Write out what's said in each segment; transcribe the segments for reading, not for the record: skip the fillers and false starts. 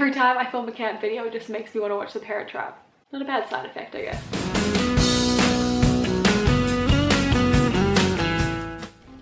Every time I film a camp video, it just makes me want to watch The Parent Trap. Not a bad side effect, I guess.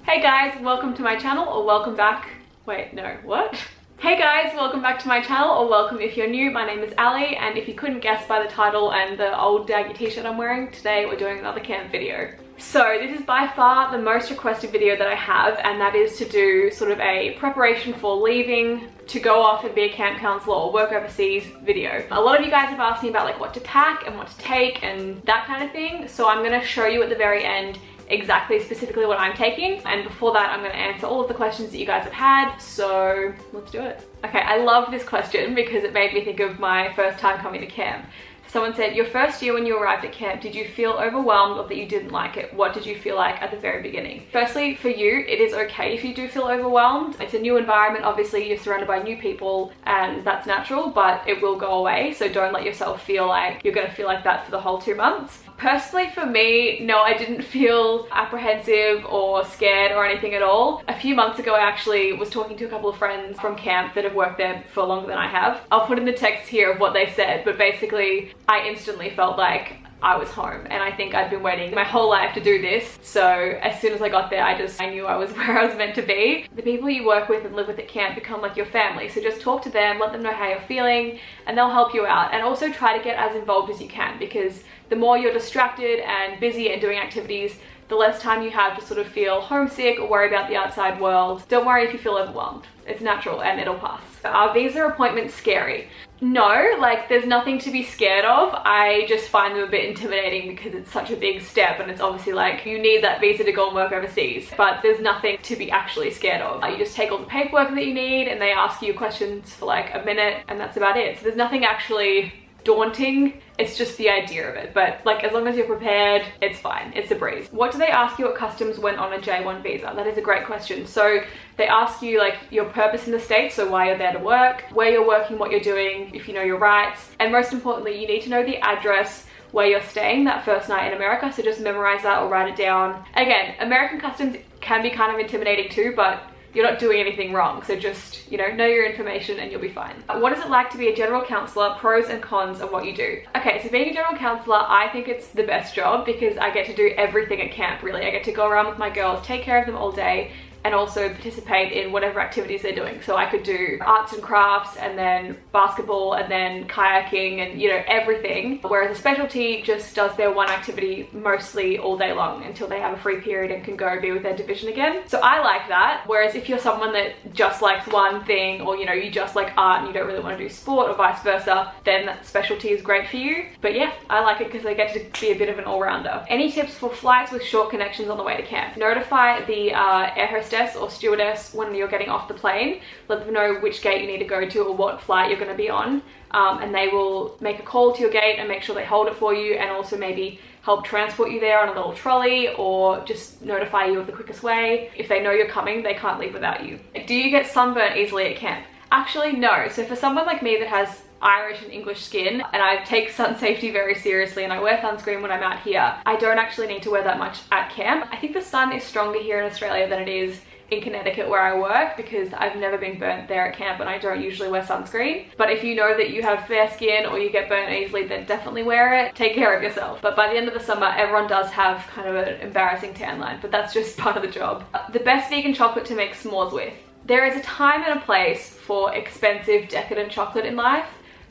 Hey guys, welcome to my channel, or welcome back. Wait, no, what? Hey guys, welcome back to my channel, or welcome if you're new. My name is Ali, and if you couldn't guess by the title and the old daggy t-shirt I'm wearing, today we're doing another camp video. So this is by far the most requested video that I have, and that is to do sort of a preparation for leaving to go off and be a camp counselor or work overseas video. A lot of you guys have asked me about like what to pack and what to take and that kind of thing, so I'm going to show you at the very end exactly specifically what I'm taking, and before that I'm going to answer all of the questions that you guys have had, so let's do it. Okay, I love this question because it made me think of my first time coming to camp. Someone said, your first year when you arrived at camp, did you feel overwhelmed or that you didn't like it? What did you feel like at the very beginning? Firstly, for you, it is okay if you do feel overwhelmed. It's a new environment, obviously you're surrounded by new people and that's natural, but it will go away. So don't let yourself feel like you're gonna feel like that for the whole 2 months. Personally, for me, no, I didn't feel apprehensive or scared or anything at all. A few months ago, I actually was talking to a couple of friends from camp that have worked there for longer than I have. I'll put in the text here of what they said, but basically, I instantly felt like I was home, and I think I'd been waiting my whole life to do this. So as soon as I got there, I knew I was where I was meant to be. The people you work with and live with at camp become like your family. So just talk to them, let them know how you're feeling, and they'll help you out. And also try to get as involved as you can, because the more you're distracted and busy and doing activities, the less time you have to sort of feel homesick or worry about the outside world. Don't worry if you feel overwhelmed. It's natural and it'll pass. Are visa appointments scary? No, like there's nothing to be scared of. I just find them a bit intimidating because it's such a big step, and it's obviously like you need that visa to go and work overseas, but there's nothing to be actually scared of. You just take all the paperwork that you need and they ask you questions for like a minute and that's about it. So there's nothing actually daunting, it's just the idea of it, but like as long as you're prepared, it's fine, it's a breeze. What do they ask you at customs when on a J1 visa? That is a great question. So they ask you like your purpose in the States, so why you're there to work, where you're working, what you're doing, if you know your rights, and most importantly, you need to know the address where you're staying that first night in America, so just memorize that or write it down. Again, American customs can be kind of intimidating too, but you're not doing anything wrong, so just, you know your information and you'll be fine. What is it like to be a general counselor? Pros and cons of what you do. Okay, so being a general counselor, I think it's the best job because I get to do everything at camp, really. I get to go around with my girls, take care of them all day, and also participate in whatever activities they're doing. So I could do arts and crafts, and then basketball, and then kayaking, and everything. Whereas a specialty just does their one activity mostly all day long until they have a free period and can go be with their division again. So I like that. Whereas if you're someone that just likes one thing, or you just like art and you don't really want to do sport or vice versa, then that specialty is great for you. But yeah, I like it because I get to be a bit of an all-rounder. Any tips for flights with short connections on the way to camp? Notify the air hostess or stewardess when you're getting off the plane. Let them know which gate you need to go to or what flight you're going to be on, and they will make a call to your gate and make sure they hold it for you, and also maybe help transport you there on a little trolley, or just notify you of the quickest way. If they know you're coming, they can't leave without you. Do you get sunburned easily at camp? Actually, no. So for someone like me that has Irish and English skin, and I take sun safety very seriously, and I wear sunscreen when I'm out here, I don't actually need to wear that much at camp. I think the sun is stronger here in Australia than it is in Connecticut where I work, because I've never been burnt there at camp and I don't usually wear sunscreen. But if you know that you have fair skin or you get burnt easily, then definitely wear it. Take care of yourself. But by the end of the summer, everyone does have kind of an embarrassing tan line, but that's just part of the job. The best vegan chocolate to make s'mores with. There is a time and a place for expensive, decadent chocolate in life.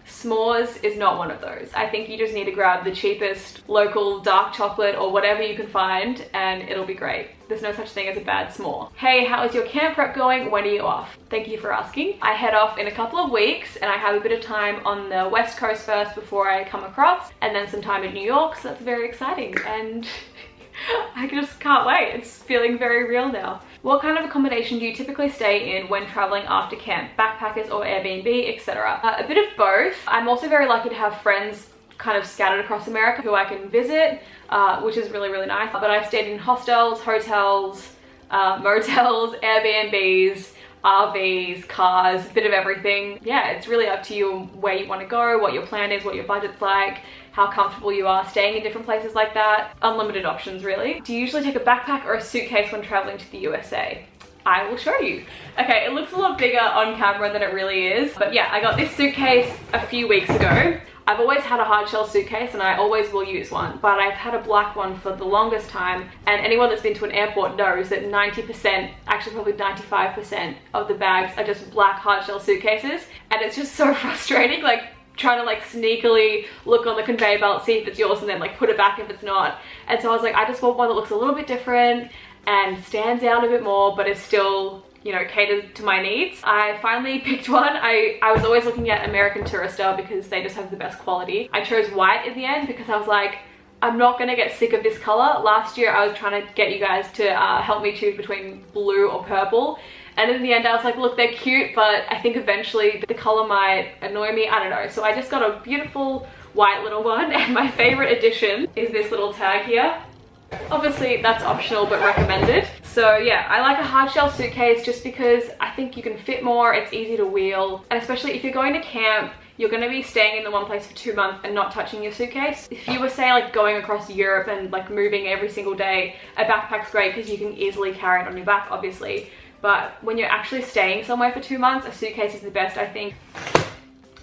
S'mores is not one of those. I think you just need to grab the cheapest local dark chocolate or whatever you can find, and it'll be great. There's no such thing as a bad s'more. Hey, how is your camp prep going? When are you off? Thank you for asking. I head off in a couple of weeks, and I have a bit of time on the West Coast first before I come across, and then some time in New York, so that's very exciting, and I just can't wait. It's feeling very real now. What kind of accommodation do you typically stay in when traveling after camp? Backpackers or Airbnb, etc.? A bit of both. I'm also very lucky to have friends kind of scattered across America who I can visit, which is really, really nice. But I've stayed in hostels, hotels, motels, Airbnbs, RVs, cars, a bit of everything. Yeah, it's really up to you where you want to go, what your plan is, what your budget's like, how comfortable you are staying in different places like that. Unlimited options, really. Do you usually take a backpack or a suitcase when traveling to the USA? I will show you. Okay, it looks a lot bigger on camera than it really is, but yeah, I got this suitcase a few weeks ago. I've always had a hard shell suitcase and I always will use one, but I've had a black one for the longest time, and anyone that's been to an airport knows that 90%, actually probably 95% of the bags are just black hard shell suitcases, and it's just so frustrating, like trying to like sneakily look on the conveyor belt, see if it's yours, and then like put it back if it's not. And so I was like, I just want one that looks a little bit different and stands out a bit more, but is still, you know, catered to my needs. I finally picked one. I was always looking at American Tourister because they just have the best quality. I chose white in the end because I was like, I'm not gonna get sick of this color. Last year I was trying to get you guys to help me choose between blue or purple, and in the end I was like, look, they're cute, but I think eventually the color might annoy me. I don't know. So I just got a beautiful white little one, and my favorite addition is this little tag here. Obviously that's optional but recommended. So yeah, I like a hard shell suitcase just because I think you can fit more, it's easy to wheel, and especially if you're going to camp, you're going to be staying in the one place for 2 months and not touching your suitcase. If you were, say, like going across Europe and like moving every single day, a backpack's great because you can easily carry it on your back, obviously. But when you're actually staying somewhere for 2 months, a suitcase is the best, I think.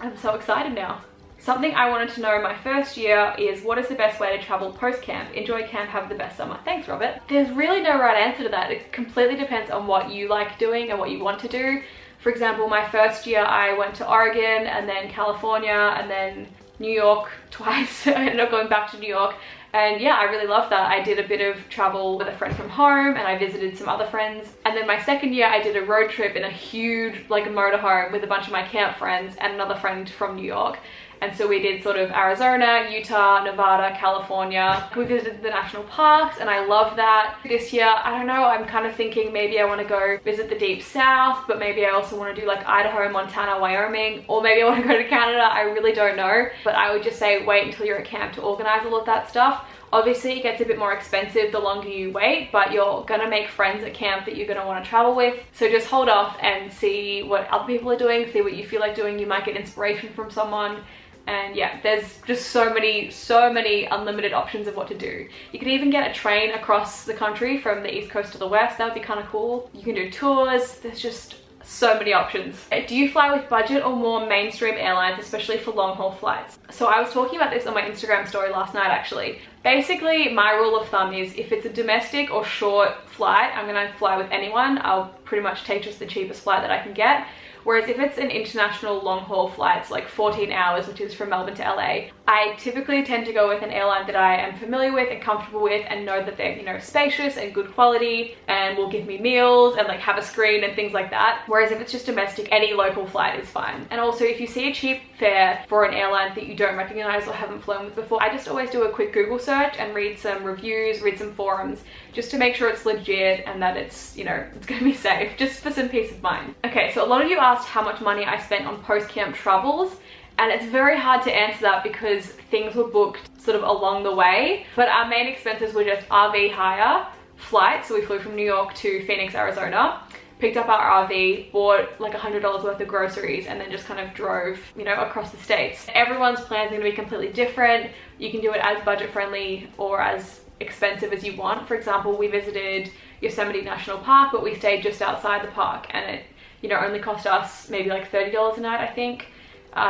I'm so excited now. Something I wanted to know my first year is, what is the best way to travel post-camp? Enjoy camp, have the best summer. Thanks, Robert. There's really no right answer to that. It completely depends on what you like doing and what you want to do. For example, my first year I went to Oregon and then California and then New York twice. I ended up going back to New York. And yeah, I really loved that. I did a bit of travel with a friend from home and I visited some other friends. And then my second year I did a road trip in a huge like motorhome with a bunch of my camp friends and another friend from New York. And so we did sort of Arizona, Utah, Nevada, California. We visited the national parks and I love that. This year, I don't know, I'm kind of thinking maybe I want to go visit the deep south, but maybe I also want to do like Idaho, Montana, Wyoming, or maybe I want to go to Canada. I really don't know. But I would just say wait until you're at camp to organize all of that stuff. Obviously it gets a bit more expensive the longer you wait, but you're gonna make friends at camp that you're gonna want to travel with. So just hold off and see what other people are doing, see what you feel like doing. You might get inspiration from someone. And yeah, there's just so many unlimited options of what to do. You could even get a train across the country from the east coast to the west. That would be kind of cool. You can do tours. There's just so many options. Do you fly with budget or more mainstream airlines, especially for long haul flights? So I was talking about this on my Instagram story last night actually. Basically, my rule of thumb is if it's a domestic or short flight, I'm gonna fly with anyone. I'll pretty much take just the cheapest flight that I can get. Whereas if it's an international long haul flights, like 14 hours, which is from Melbourne to LA, I typically tend to go with an airline that I am familiar with and comfortable with and know that they're, you know, spacious and good quality and will give me meals and like have a screen and things like that. Whereas if it's just domestic, any local flight is fine. And also if you see a cheap fare for an airline that you don't recognize or haven't flown with before, I just always do a quick Google search and read some reviews, read some forums, just to make sure it's legit and that it's, you know, it's gonna be safe, just for some peace of mind. Okay, so a lot of you asked how much money I spent on post-camp travels, and it's very hard to answer that because things were booked sort of along the way, but our main expenses were just RV hire, flights. So we flew from New York to Phoenix, Arizona, picked up our RV, bought like $100 worth of groceries, and then just kind of drove, you know, across the states. Everyone's plans are going to be completely different. You can do it as budget friendly or as expensive as you want. For example, we visited Yosemite National Park, but we stayed just outside the park, and it, you know, only cost us maybe like $30 a night, I think,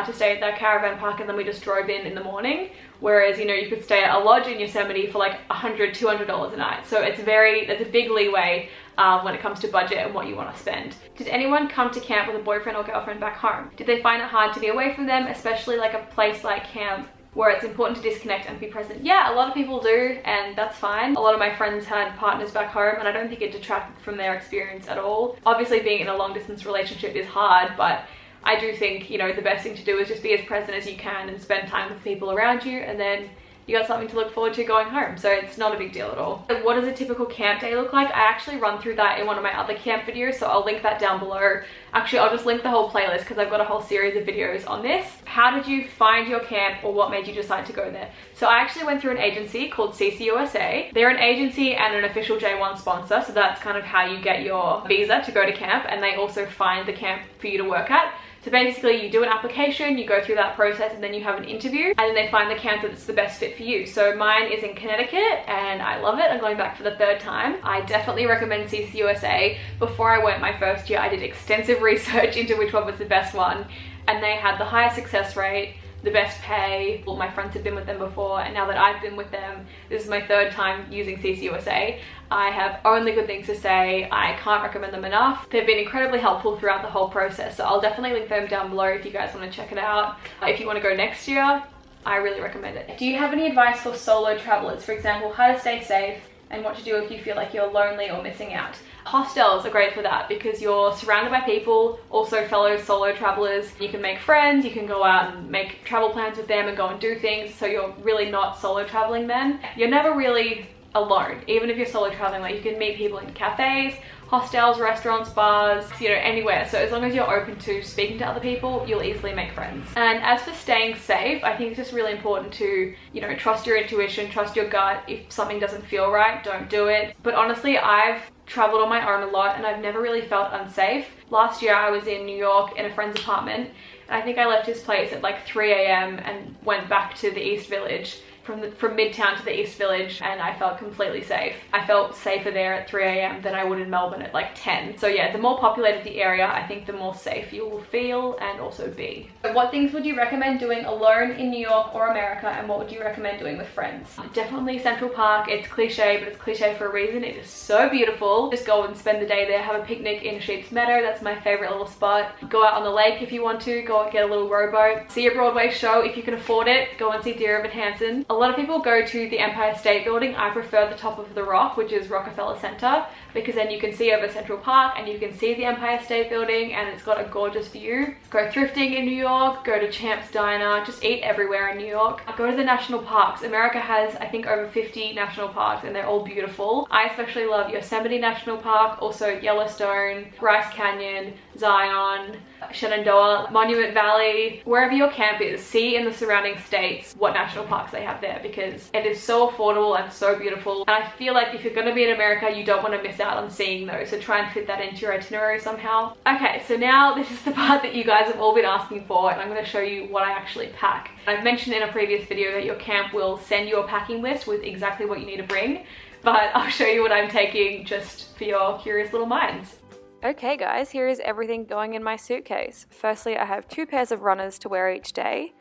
to stay at that caravan park, and then we just drove in the morning. Whereas, you know, you could stay at a lodge in Yosemite for like $100, $200 a night. So it's there's a big leeway when it comes to budget and what you want to spend. Did anyone come to camp with a boyfriend or girlfriend back home? Did they find it hard to be away from them, especially like a place like camp where it's important to disconnect and be present? Yeah, a lot of people do, and that's fine. A lot of my friends had partners back home, and I don't think it detracted from their experience at all. Obviously, being in a long distance relationship is hard, but I do think, you know, the best thing to do is just be as present as you can and spend time with people around you, and then you got something to look forward to going home. So it's not a big deal at all. What does a typical camp day look like? I actually run through that in one of my other camp videos, so I'll link that down below. Actually, I'll just link the whole playlist because I've got a whole series of videos on this. How did you find your camp, or what made you decide to go there? So I actually went through an agency called CCUSA. They're an agency and an official J1 sponsor, so that's kind of how you get your visa to go to camp, and they also find the camp for you to work at. So basically you do an application, you go through that process, and then you have an interview, and then they find the camp that's the best fit for you. So mine is in Connecticut and I love it. I'm going back for the 3rd time. I definitely recommend CCUSA. Before I went my first year, I did extensive research into which one was the best one, and they had the highest success rate, the best pay. All my friends have been with them before, and now that I've been with them, this is my 3rd time using CCUSA. I have only good things to say. I can't recommend them enough. They've been incredibly helpful throughout the whole process, so I'll definitely link them down below if you guys want to check it out. If you want to go next year, I really recommend it. Do you have any advice for solo travelers? For example, how to stay safe and what to do if you feel like you're lonely or missing out. Hostels are great for that because you're surrounded by people, also fellow solo travelers. You can make friends, you can go out and make travel plans with them and go and do things, so you're really not solo traveling then. You're never really alone, even if you're solo traveling. Like, you can meet people in cafes, hostels, restaurants, bars, you know, anywhere. So as long as you're open to speaking to other people, you'll easily make friends. And as for staying safe, I think it's just really important to, you know, trust your intuition, trust your gut. If something doesn't feel right, don't do it. But honestly, I've traveled on my own a lot and I've never really felt unsafe. Last year I was in New York in a friend's apartment, and I think I left his place at like 3 a.m. and went back to the East Village, from Midtown to the East Village, and I felt completely safe. I felt safer there at 3 a.m. than I would in Melbourne at like 10. So yeah, the more populated the area, I think the more safe you will feel and also be. So what things would you recommend doing alone in New York or America, and what would you recommend doing with friends? Definitely Central Park. It's cliche, but it's cliche for a reason. It is so beautiful. Just go and spend the day there, have a picnic in Sheep's Meadow. That's my favorite little spot. Go out on the lake if you want to, go and get a little rowboat. See a Broadway show if you can afford it. Go and see Dear Evan Hansen. A lot of people go to the Empire State Building. I prefer the top of the rock, which is Rockefeller Center, because then you can see over Central Park and you can see the Empire State Building, and it's got a gorgeous view. Go thrifting in New York, go to Champ's Diner, just eat everywhere in New York. Go to the national parks. America has, I think, over 50 national parks, and they're all beautiful. I especially love Yosemite National Park, also Yellowstone, Bryce Canyon, Zion, Shenandoah, Monument Valley. Wherever your camp is, see in the surrounding states what national parks they have there, because it is so affordable and so beautiful. And I feel like if you're going to be in America, you don't want to miss out on seeing those, so try and fit that into your itinerary somehow. Okay, so now this is the part that you guys have all been asking for, and I'm going to show you what I actually pack. I've mentioned in a previous video that your camp will send you a packing list with exactly what you need to bring, but I'll show you what I'm taking just for your curious little minds. Okay guys, here is everything going in my suitcase. Firstly, I have 2 pairs of runners to wear each day,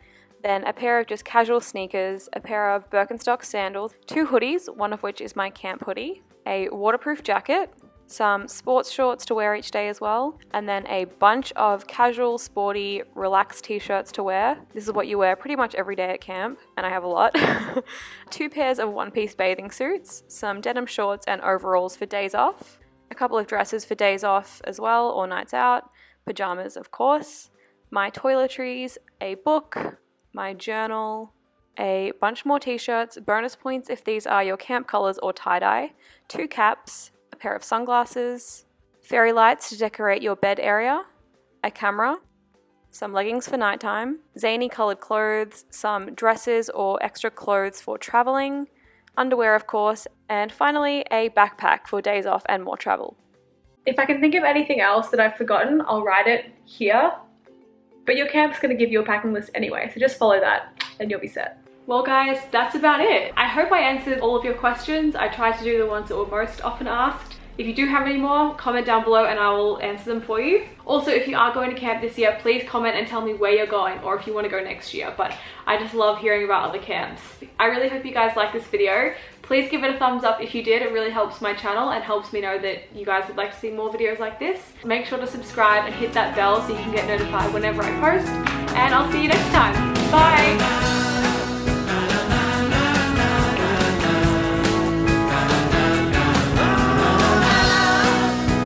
then a pair of just casual sneakers, a pair of Birkenstock sandals, 2 hoodies, one of which is my camp hoodie, a waterproof jacket, some sports shorts to wear each day as well, and then a bunch of casual, sporty, relaxed t-shirts to wear. This is what you wear pretty much every day at camp, and I have a lot. 2 pairs of one-piece bathing suits, some denim shorts and overalls for days off, a couple of dresses for days off as well or nights out, pajamas of course, my toiletries, a book, my journal, a bunch more t-shirts, bonus points if these are your camp colors or tie-dye, 2 caps, a pair of sunglasses, fairy lights to decorate your bed area, a camera, some leggings for nighttime, zany colored clothes, some dresses or extra clothes for traveling, underwear of course, and finally a backpack for days off and more travel. If I can think of anything else that I've forgotten, I'll write it here, but your camp's going to give you a packing list anyway, so just follow that and you'll be set. Well guys, that's about it. I hope I answered all of your questions. I tried to do the ones that were most often asked. If you do have any more, comment down below and I will answer them for you. Also, if you are going to camp this year, please comment and tell me where you're going, or if you want to go next year. But I just love hearing about other camps. I really hope you guys like this video. Please give it a thumbs up if you did. It really helps my channel and helps me know that you guys would like to see more videos like this. Make sure to subscribe and hit that bell so you can get notified whenever I post. And I'll see you next time.